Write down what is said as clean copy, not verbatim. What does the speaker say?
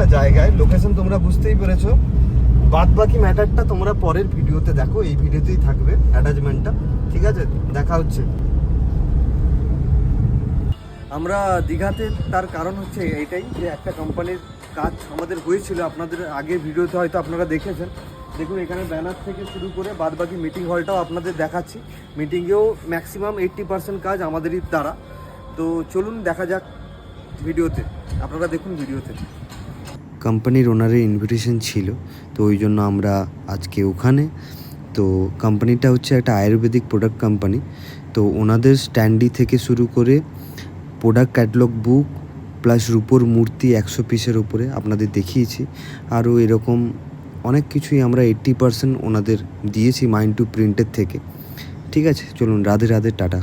একটা জায়গায়, লোকেশন তোমরা বুঝতেই পেরেছো। বাদ বাকি ম্যাটারটা তোমরা পরের ভিডিওতে দেখো, এই ভিডিওতেই থাকবে অ্যাটাচমেন্টটা, ঠিক আছে? দেখা হচ্ছে। আমরা দীঘাতে, তার কারণ হচ্ছে এইটাই যে একটা কোম্পানির কাজ আমাদের হয়েছিল, আপনাদের আগের ভিডিওতে হয়তো আপনারা দেখেছেন। দেখুন এখানে ব্যানার থেকে শুরু করে বাদ বাকি মিটিং হলটাও আপনাদের দেখাচ্ছি। মিটিংয়েও ম্যাক্সিমাম 80% কাজ আমাদেরই দ্বারা। তো চলুন দেখা যাক ভিডিওতে, আপনারা দেখুন ভিডিওতে। কোম্পানির ওনারের ইনভিটেশন ছিল, তো ওই জন্য আমরা আজকে ওখানে। তো কোম্পানিটা হচ্ছে একটা আয়ুর্বেদিক প্রোডাক্ট কোম্পানি। তো ওনাদের স্ট্যান্ডি থেকে শুরু করে প্রোডাক্ট ক্যাটালগ বুক প্লাস রূপোর মূর্তি 100 পিসের উপরে আপনাদের দেখিয়েছি। আরও এরকম অনেক কিছুই আমরা 80% ওনাদের দিয়েছি মাইন্ড টু প্রিন্টের থেকে। ঠিক আছে, চলুন, রাধে রাধে, টাটা।